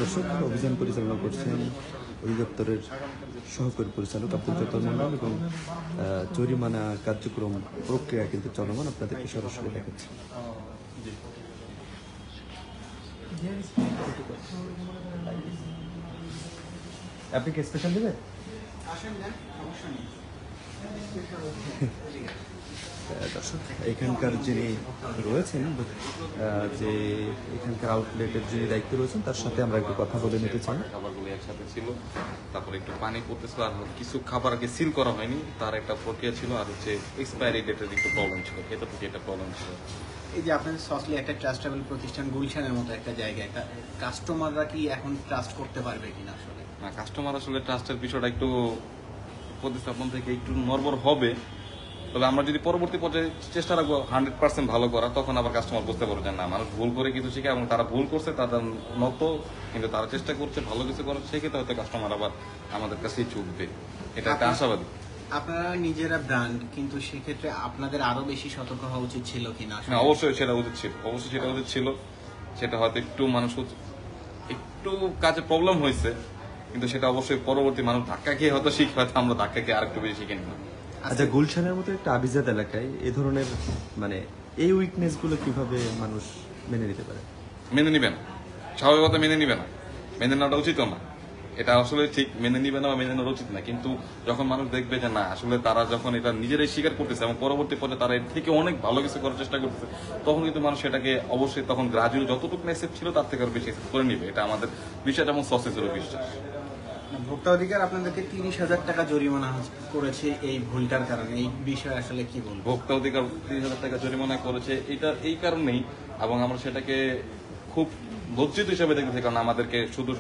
দর্শক, অভিযান পরিচালনা করছেন অধিদপ্তরের সহকারী পরিচালক আব্দুল জব্বার মন্ডল এবং জরিমানা কার্যক্রম প্রক্রিয়া কিন্তু চলমান, আপনাদেরকে সরাসরি দেখাচ্ছি। আপনি কি স্পেশাল দেবেন? দর্শক, এখানকার যিনি রয়েছেন, যে এখানকার আউটলেটের যিনি দায়িত্ব রয়েছেন, তার সাথে আমরা একটু কথা বলে নিতে চাই। খাবারগুলো একসাথে ছিল, তারপরে একটু পানি পড়তেছিল, আর কিছু খাবার আগে সিল করা হয়নি, তার একটা প্রক্রিয়া ছিল, আর হচ্ছে এক্সপায়ারি ডেটের একটু প্রবলেম ছিল, এতটুকু একটা প্রবলেম ছিল। এই যে আপনাদের সসলি একটা ট্রাস্টেবল প্রতিষ্ঠান, গুলশানের মতো একটা জায়গায়, কাস্টমাররা কি এখন ট্রাস্ট করতে পারবে কিনা? আসলে না, কাস্টমার আসলে ট্রাস্টের বিষয়টা একটু প্রতিস্থাপন থেকে একটু নড়বড় হবে, তবে আমরা যদি পরবর্তী পর্যায়ে চেষ্টা রাখবো 100% ভালো করা, তখন আবার কাস্টমার বুঝতে পারবে যে না, মানুষ ভুল করে কিছু শিখে, এবং তারা ভুল করছে তাদের মতো, কিন্তু তারা চেষ্টা করছে ভালো কিছু করার, সেক্ষেত্রে হয়তো কাস্টমার আবার আমাদের কাছেই চুকবে, এটা একটা আশাবাদী। আপনারা নিজেরা ব্র্যান্ড, কিন্তু সেক্ষেত্রে আপনাদের আরো বেশি সতর্ক হওয়া উচিত ছিল কিনা? অবশ্যই সেটা উচিত ছিল, অবশ্যই সেটা উচিত ছিল। সেটা হয়তো একটু মানুষ একটু কাজে প্রবলেম হয়েছে, কিন্তু সেটা অবশ্যই পরবর্তী মানুষ ধাক্কা খেয়ে হয়তো শিখে, হয়তো আমরা ধাক্কা খেয়ে আরেকটু বেশি শিখে নিলাম। আচ্ছা, গুলশানের মতো একটা আভিজাত এলাকায় এই ধরনের এই উইকনেস গুলো কিভাবে মানুষ মেনে নিতে পারে? মেনে নিবে না, স্বাভাবিকতা মেনে নিবে না, মেনে নেওয়াটা উচিত না। এটা আসলে ঠিক, মেনে নিবে না বা মেনে নেওয়া উচিত না, কিন্তু যখন মানুষ দেখবে যে না, আসলে তারা যখন এটা নিজেরাই স্বীকার করতেছে এবং পরবর্তী পর্যায়ে তারা এর থেকে অনেক ভালো কিছু করার চেষ্টা করতেছে, তখন কিন্তু মানুষ সেটাকে অবশ্যই তখন গ্রাজুয়ালি যতটুকু অ্যাকসেপ্ট ছিল তার থেকে আরো বেশি অ্যাকসেপ্ট করে নিবে। এটা আমাদের বিশ্বাস এবং সসেসেরও বিশ্বাস। ভোক্তা অধিকার আপনাদেরকে 30,000 টাকা জরিমানা করেছে এই ভুলটার কারণে, এই বিষয়ে আসলে কি বলবো? ভোক্তা অধিকার 30,000 টাকা জরিমানা করেছে এটা এই কারণেই, এবং আমরা সেটাকে খুব লজ্জিত হিসাবে দেখতেছি, কারণ আমাদেরকে শুধু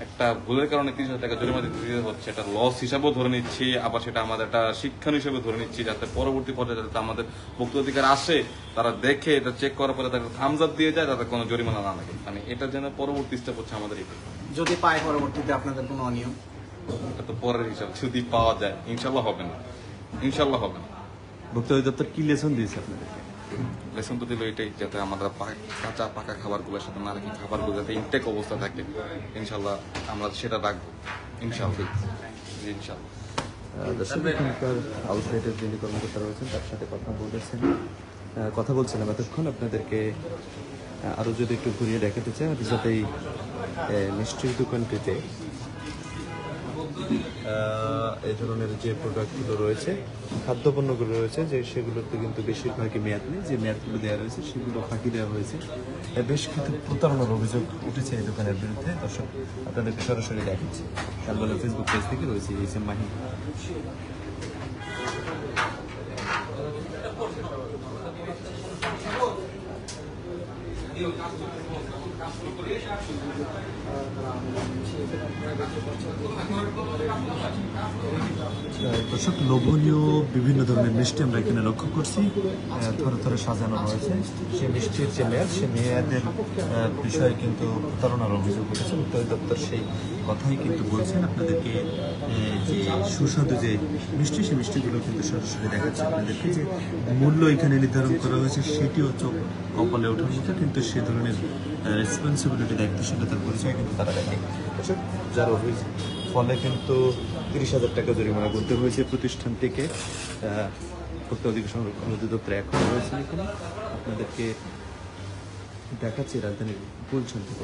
একটা ভুলের কারণে 30,000 টাকা জরিমানা দিতে হচ্ছে, এটা লস হিসাবেও ধরে নিচ্ছি, আবার সেটা আমাদের একটা শিক্ষণ হিসেবে ধরে নিচ্ছি, যাতে পরবর্তী পর্যায়ে যাতে আমাদের ভোক্তা অধিকার আসে, তারা দেখে এটা চেক করার পরে তাদের থামস আপ দিয়ে যায়, যাতে কোনো জরিমানা না লাগে। এটা যেন পরবর্তী স্টেপ হচ্ছে আমাদের এই। যদি পায় পরবর্তীতে আপনাদের কোনো অনিয়ম, এটা তো পরের হিসাব, যদি পাওয়া যায় ইনশাল্লাহ হবে না, ইনশাল্লাহ হবে না। ভোক্তা অধিদপ্তর কি লেসন দিয়েছে আপনাদেরকে? লেসন তো দিল এটাই, যাতে আমরা কাঁচা পাকা খাবারগুলোর সাথে না রাখি, খাবারগুলো যাতে ইনটেক অবস্থা থাকে, ইনশাল্লাহ আমরা সেটা রাখবো, ইনশাল্লাহ ইনশাল্লাহ। দর্শক, এখানকার আউটলেটের যিনি কর্মকর্তা রয়েছেন তার সাথে কথা বলছিলাম এতক্ষণ। আপনাদেরকে আরো যদি একটু ঘুরিয়ে দেখাতে চাই, যাতে মিষ্টির দোকানটিতে এই ধরনের যে প্রোডাক্টগুলো রয়েছে, খাদ্যপণ্যগুলো রয়েছে, যে সেগুলোতে কিন্তু বেশিরভাগই মেয়াদ নেই, যে মেয়াদগুলো দেওয়া রয়েছে সেগুলো ফাঁকি দেওয়া হয়েছে। বেশ কিছু প্রতারণার অভিযোগ উঠেছে এই দোকানের বিরুদ্ধে। দর্শক, আপনাদেরকে সরাসরি দেখাচ্ছি। শালবালা ফেসবুক পেজ থেকে রয়েছে এইচ এম মাহি। দর্শক, লোভনীয় বিভিন্ন ধরনের মিষ্টি আমরা এখানে লক্ষ্য করছি, থরে থরে সাজানো রয়েছে। সেই মিষ্টির যে মেয়াদ, সেই মেয়াদের বিষয়ে কিন্তু প্রতারণার অভিযোগ উঠেছে। উত্তর দপ্তর সেই কথাই কিন্তু বলছেন আপনাদেরকে, যে সুস্বাদু যে মিষ্টি, সেই মিষ্টিগুলো কিন্তু সরাসরি দেখাচ্ছে আপনাদেরকে। যে মূল্য এখানে নির্ধারণ করা হয়েছে সেটিও চোখ কপালে ওঠার মতো, কিন্তু সে ধরনের রেসপন্সিবিলিটি, দায়িত্বশীলতার পরিচয় কিন্তু তারা দেখে। যার ফলে কিন্তু 30,000 টাকা জরিমানা করতে হয়েছে প্রতিষ্ঠানটিকে। ভোক্তা অধিকার সংরক্ষণ অধিদপ্তর এখন রয়েছে এখানে, আপনাদেরকে দেখাচ্ছি রাজধানীর গুলশান থেকে।